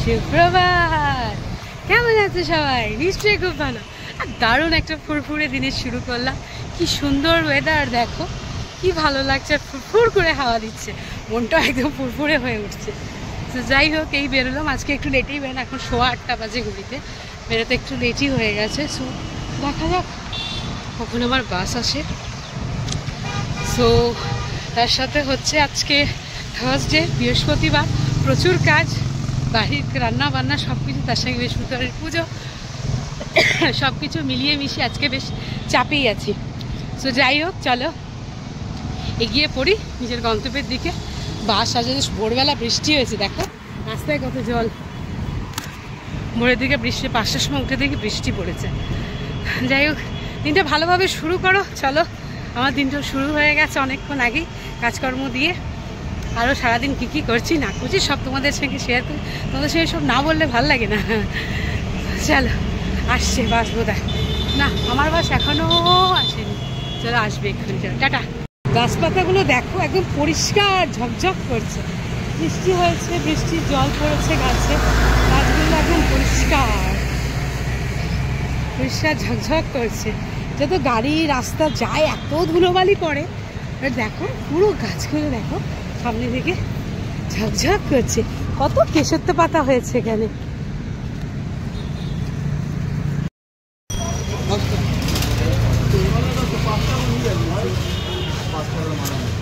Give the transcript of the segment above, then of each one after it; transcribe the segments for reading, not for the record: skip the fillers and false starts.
সুপ্রভাত, কেমন আছে সবাই? নিশ্চয়ই খুব ভালো। আর দারুণ একটা ফুরফুরে দিনের শুরু করলাম। কি সুন্দর ওয়েদার, দেখো কি ভালো লাগছে। ফুরফুর করে হাওয়া দিচ্ছে, মনটা একদম ফুরফুরে হয়ে উঠছে। তো যাই হোক, এই বেরোলাম আজকে একটু লেটেই বেরোন, এখন 8:15 বাজে ঘড়িতে, বেরোতে একটু লেটই হয়ে গেছে। সো দেখা যাক কখন আমার বাস আসে। সো তার সাথে হচ্ছে আজকে থার্সডে, বৃহস্পতিবার, প্রচুর কাজ, বাড়ির রান্না বান্না সব কিছু, তার সঙ্গে বৃহস্পতিবারের পুজো, সব কিছু মিলিয়ে মিশিয়ে আজকে বেশ চাপেই আছি। সো যাই হোক, চলো এগিয়ে পড়ি নিজের গন্তব্যের দিকে। বাস আসে, ভোরবেলা বৃষ্টি হয়েছে, দেখো রাস্তায় কত জল। ভোরের দিকে বৃষ্টি, 5টার সময় উঠে দেখি বৃষ্টি পড়েছে। যাই হোক, দিনটা ভালোভাবে শুরু করো। চলো, আমার দিনটা শুরু হয়ে গেছে অনেকক্ষণ আগেই কাজকর্ম দিয়ে। আরও সারাদিন কী কী করছি না করছি সব তোমাদের সঙ্গে শেয়ার করি। তোমাদের সঙ্গে সব না বললে ভালো লাগে না। চলো, আসছে বাস বোধহয়। না, আমার বাস এখনও আসেনি। চলো, আসবে এক্ষুনি। চলো, টাটা। গাছপাতাগুলো দেখো একদম পরিষ্কার ঝকঝক করছে। বৃষ্টি হয়েছে, বৃষ্টির জল পড়েছে গাছে, গাছগুলো একদম পরিষ্কার পরিষ্কার ঝকঝক করছে। যত গাড়ি রাস্তা যায় এত ধুলোবালি পড়ে, দেখো পুরো গাছগুলো দেখো সামনে থেকে ঝকঝক করছে। কত কেশত্ব পাতা হয়েছে এখানে।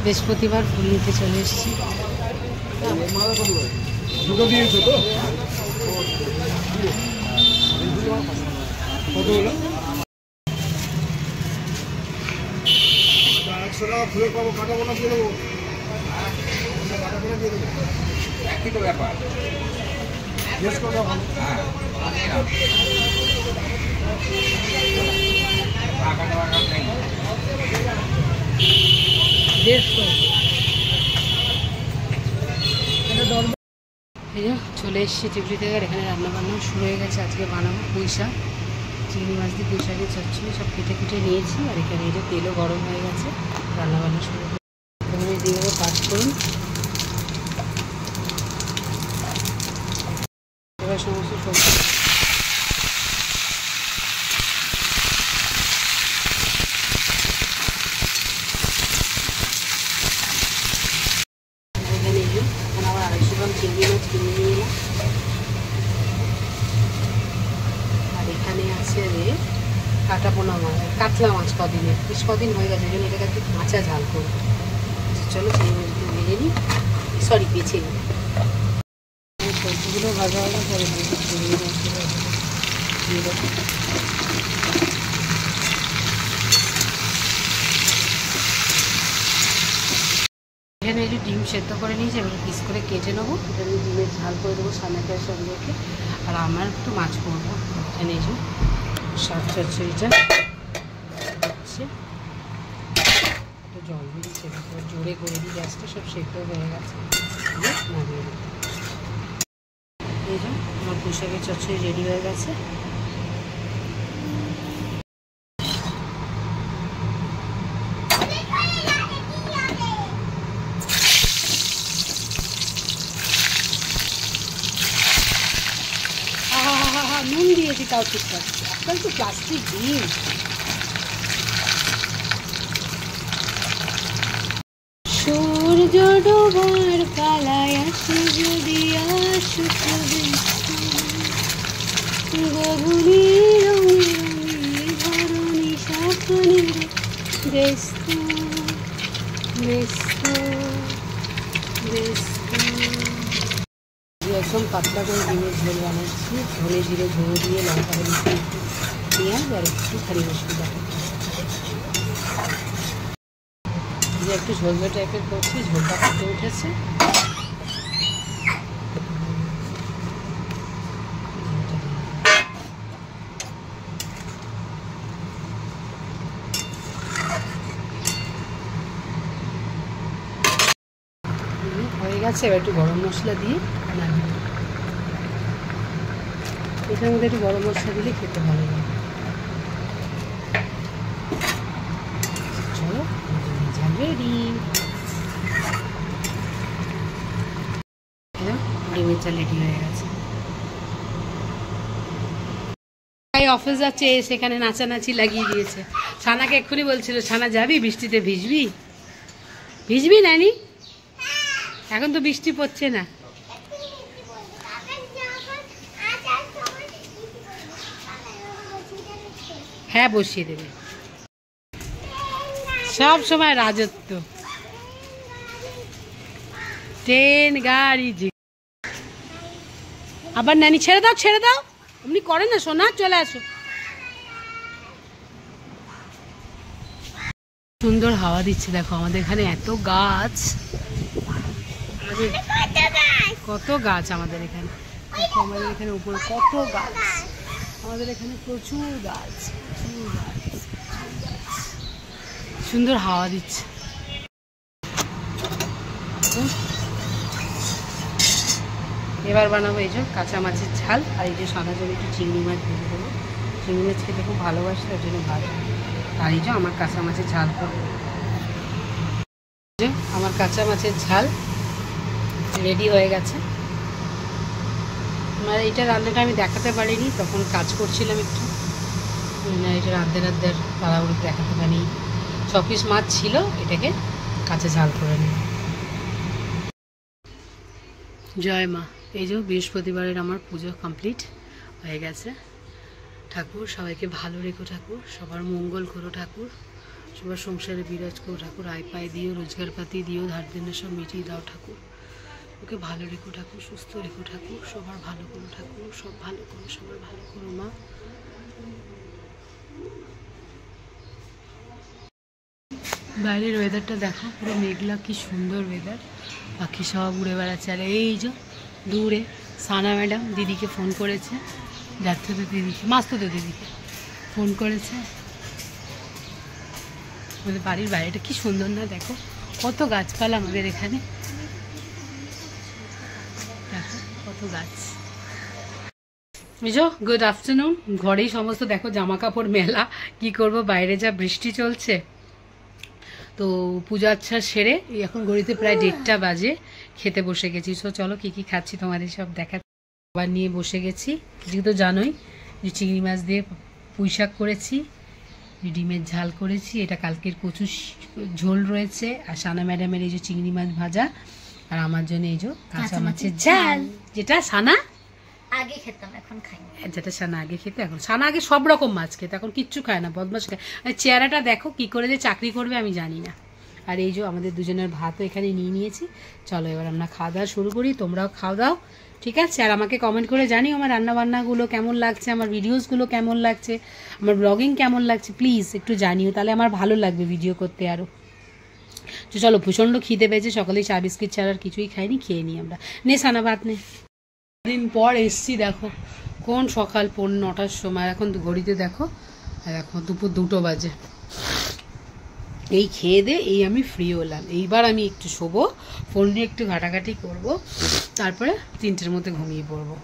বৃহস্পতিবার ফুল নিতে চলে এসেছি। ফুলের পাবো, কাটাবো না, দিয়ে দেবো, একই তো ব্যাপার। চলে এসেছি টিভি থেকে। আর এখানে রান্নাবান্না শুরু হয়ে গেছে। আজকে বানাবো পুঁইশাক, চিংড়ি মাছ দিয়ে পুঁইশাকের চচ্চড়ি সব কেটে কুটে নিয়েছি। আর এখানে এটা তেলও গরম হয়ে গেছে, রান্নাবান্না শুরু করে প্রথমে দিয়ে দেবো পাঁচফোড়ন। এবার সমস্ত সবজি এখানে এখন আবার 250 গ্রাম চিংড়ি মাছ কিনে নিয়ে এলাম। আর এখানে আছে রে কাটা পোনা মাছ, কাতলা মাছ, কদিনের বেশ কদিন হয়ে গেছে, ওই জন্য এটাকে একটু কাঁচা ঝাল করবো। চলো চিংড়ি মাছগুলো ভেজে নিই, সরি বেছে নিই। সবজিগুলো ভাজা ভাজা করে দিই, চিংড়ি মাছগুলো দিয়ে দেবো। এখানে একটু ডিম সেদ্ধ করে নিয়েছি, এবার পিস করে কেটে নেবো। এটা আমি ডিমের ঝাল করে দেবো সামনেটার সঙ্গে। আর আমার একটু মাছ করবো। এখানে এই যে শাক চচ্চড়িটা হচ্ছে, একটু জল দিয়ে সেদ্ধ করে জোরে করে দিই, গ্যাসটা সব সেদ্ধ হয়ে গেছে, নামিয়ে দিই। এই যে আমার পুঁইশাকের চচ্চড়ি রেডি হয়ে গেছে। নুন দিয়েছি তাও ঠিকঠাক, আজকাল তো প্লাস্টিক ডিম। সূর্য ডোবার পালায় আসে যদি আসুক গভীর ধরণী স্বপ্নের ব্যস্ত ব্যস্ত ব্যস্ত। একদম পাতলা করে ডিমের ঝোল বানাচ্ছি, ধনে জিরে গুঁড়ো দিয়ে, লঙ্কা হলুদ, পেঁয়াজ আর একটুখানি মশলা দিয়ে একটু ঝোল ঝোল টাইপের করছি। ঝোলটা ফুটে উঠেছে, হয়ে গেছে। এবার একটু গরম মশলা দিয়ে নামিয়ে, এটার মধ্যে একটু গরম মশলা দিলে খেতে ভালো লাগে। চলো, রেডি। ডিমের চাল রেডি হয়ে গেছে। অফিস যাচ্ছে, সেখানে নাচানাচি লাগিয়ে দিয়েছে। ছানাকে এক্ষুনি বলছিল, ছানা যাবি বৃষ্টিতে, ভিজবি ভিজবি নানি? এখন তো বৃষ্টি পড়ছে না। হ্যাঁ বসিয়ে দেবে, সব সময় রাজত্ব। ট্রেন গাড়ি আবার নানি ছেড়ে দাও ছেড়ে দাও, এমনি করে না সোনা, চলে আসো। সুন্দর হাওয়া দিচ্ছে দেখো, আমাদের এখানে এত গাছ, কত গাছ আমাদের এখানে দেখো, আমাদের এখানে উপরে কত গাছ, আমাদের এখানে প্রচুর গাছ, প্রচুর গাছ, সুন্দর হাওয়া দিচ্ছে। এবার বানাবো এই যে কাঁচা মাছের ঝাল, আর এই যে সাদা জন্য একটু চিংড়ি মাছ ভেজে দেবো। চিংড়ি মাছ খেতে খুব ভালোবাসি, তার জন্য ভাজবো। আর এই যে আমার কাঁচা মাছের ঝাল করবো। আমার কাঁচা মাছের ঝাল রেডি হয়ে গেছে। মানে এইটা রান্নাটা আমি দেখাতে পারিনি, তখন কাজ করছিলাম একটু, এটা রাঁধতে রাঁধতে তাড়াহুড়ো দেখাতে পারিনি। 6 পিস মাছ ছিল, এটাকে কাঁচা ঝাল করে নিই। জয় মা। এই যে বৃহস্পতিবারের আমার পুজো কমপ্লিট হয়ে গেছে। ঠাকুর সবাইকে ভালো রেখো ঠাকুর, সবার মঙ্গল করো ঠাকুর, সবার সংসারে বিরাজ করো ঠাকুর, আয় পায় দিও, রোজগার পাতি দিও, ধার দেনা সব মিটিয়ে দাও ঠাকুর, ওকে ভালো রেখো ঠাকুর, সুস্থ রেখো ঠাকুর, সবার ভালো করো ঠাকুর, সব ভালো করো, সবার ভালো করো মা। বাইরের ওয়েদারটা দেখো, পুরো মেঘলা, কি সুন্দর ওয়েদার, পাখি সব উড়ে বেড়াচ্ছে। আর এই যে দূরে সানা ম্যাডাম দিদিকে ফোন করেছে, যাচ্ছে তো দিদিকে, মাস্তো তো দিদিকে ফোন করেছে। আমাদের বাড়ির বাইরেটা কি সুন্দর না, দেখো কত গাছপালা আমাদের এখানে, দেখো কত গাছ। বুঝো, গুড আফটারনুন। ঘরেই সমস্ত দেখো জামা কাপড় মেলা, কি করব, বাইরে যা বৃষ্টি চলছে। তো পূজা আচ্ছা সেরে এখন ঘড়িতে প্রায় 1:30 বাজে, খেতে বসে গেছি। সো চলো কি কি খাচ্ছি তোমাদের সব দেখা। আবার নিয়ে বসে গেছি, কিছু তো জানোই, যে চিংড়ি মাছ দিয়ে পুঁই শাক করেছি, ডিমের ঝাল করেছি, এটা কালকের কচু ঝোল রয়েছে, আর সানা ম্যাডামের এই যে চিংড়ি মাছ ভাজা, আর আমার জন্য এই যে কাঁচা মাছের ঝাল, যেটা সানা আগে খেতাম এখন খাই না, যেটা সানা আগে খেতে, এখন সানা আগে সব রকম মাছ খেতে, এখন কিচ্ছু খায় না, বদমাস খায়। চেহারাটা দেখো কি করে যে চাকরি করবে আমি জানি না। আর এই যে আমাদের দুজনের ভাতও এখানে নিয়ে নিয়েছি। চলো এবার আমরা খাওয়া দাওয়া শুরু করি, তোমরাও খাওয়া দাও, ঠিক আছে? আর আমাকে কমেন্ট করে জানিও আমার রান্নাবান্নাগুলো কেমন লাগছে, আমার ভিডিওসগুলো কেমন লাগছে, আমার ব্লগিং কেমন লাগছে, প্লিজ একটু জানিও, তাহলে আমার ভালো লাগবে ভিডিও করতে আরও। তো চলো, প্রচণ্ড খিদে পেয়েছে, সকালে চা বিস্কিট ছাড়া আর কিছুই খাইনি, খেয়ে নিই আমরা। নে সানা ভাত নে। দিন পর এসছি, দেখো কোন সকাল 9টার সময়, এখন ঘড়িতে দেখো, আর এখন দুপুর 2টো বাজে। এই খেয়ে দে এই আমি ফ্রি হলাম, এইবার আমি একটু শোবো, ফোন নিয়ে একটু ঘাটাঘাটি করবো, তারপরে 3টের মধ্যে ঘুমিয়ে পড়বো।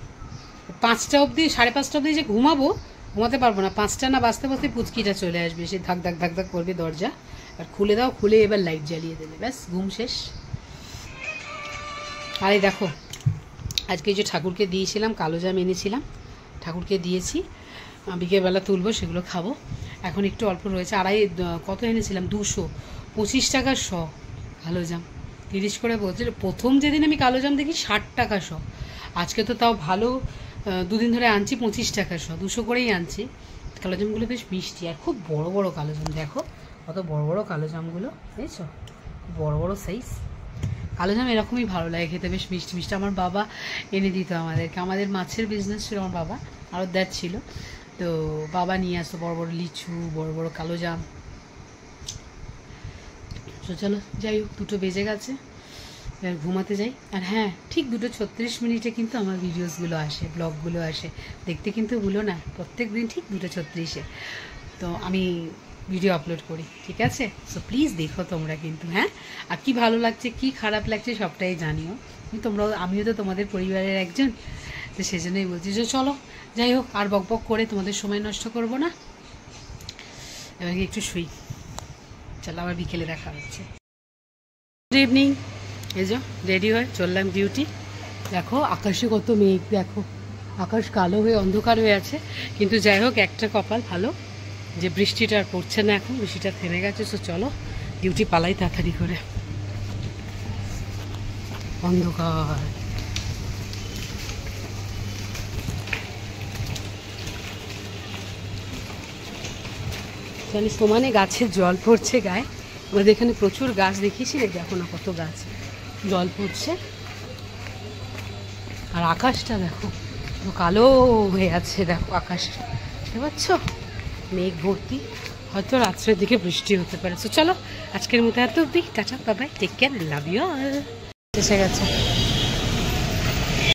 5টা অবধি, 5:30 অবধি যে ঘুমাতে পারবো না, 5টা না বাজতে বাজতে পুচকিটা চলে আসবে, সে ধাক ধাক ধাক ধাক করবে দরজা, আর খুলে দাও, খুলে এবার লাইট জ্বালিয়ে দেবে, ব্যাস ঘুম শেষ। আর এই দেখো আজকে যে ঠাকুরকে দিয়েছিলাম, কালো জাম এনেছিলাম, ঠাকুরকে দিয়েছি, বিকেলবেলা তুলবো, সেগুলো খাবো। এখন একটু অল্প রয়েছে, কত এনেছিলাম, 225 টাকার শ কালো জাম, 30 করে বলছে। প্রথম যেদিন আমি কালো জাম দেখি 60 টাকা শ, আজকে তো তাও ভালো, 2 দিন ধরে আনছি 25 টাকা শ, 200 করেই আনছি। কালো জামগুলো বেশ মিষ্টি, আর খুব বড় বড় কালো জাম, দেখো কত বড় বড় কালো জামগুলো, বুঝেছো, বড় বড় সাইজ। কালো জাম এরকমই ভালো লাগে খেতে, বেশ মিষ্টি মিষ্টি। আমার বাবা এনে দিত আমাদেরকে, আমাদের মাছের বিজনেস ছিল, আমার বাবা আরও দ্যাট ছিল, তো বাবা নিয়ে আসতো বড় বড় লিচু, বড় বড় কালো জাম। তো চলো যাই হোক, 2টো বেজে গেছে, এবার ঘুমাতে যাই। আর হ্যাঁ, ঠিক 2:36 কিন্তু আমার ভিডিওসগুলো আসে, ব্লগগুলো আসে, দেখতে কিন্তু ভুলো না, প্রত্যেক দিন ঠিক 2:36 তো আমি ভিডিও আপলোড করি, ঠিক আছে? সো প্লিজ দেখো তোমরা কিন্তু, হ্যাঁ। আর কি ভালো লাগছে কি খারাপ লাগছে সবটাই জানিও, আমিও তো তোমাদের পরিবারের একজন, তো সেজন্যই বলছি। যে চলো যাই হোক, আর বক বক করে তোমাদের সময় নষ্ট করব না, এবার একটু শুই। চলো, আবার বিকেলে দেখা হচ্ছে। Good evening. এই যে রেডি হয়ে চললাম ডিউটি। দেখো আকাশে কত মেঘ, দেখো আকাশ কালো হয়ে অন্ধকার হয়ে আছে, কিন্তু যাই হোক একটা কপাল ভালো যে বৃষ্টিটা আর পড়ছে না, এখন বৃষ্টিটা থেমে গেছে। সো চলো ডিউটি পালাই তাড়াতাড়ি করে। অন্ধকার জানি সমানে গাছের জল পড়ছে গায়ে। আমাদের এখানে প্রচুর গাছ দেখিয়েছি, দেখো না কত গাছ জল পড়ছে। আর আকাশটা দেখো কালো হয়ে আছে, দেখো আকাশ দেখতে পাচ্ছ, মেঘ ভর্তি, হয়তো রাত্রের দিকে বৃষ্টি হতে পারে। তো চলো আজকের মতো এত অবধি, tata bye bye, take care, love you all. এসে গেছে।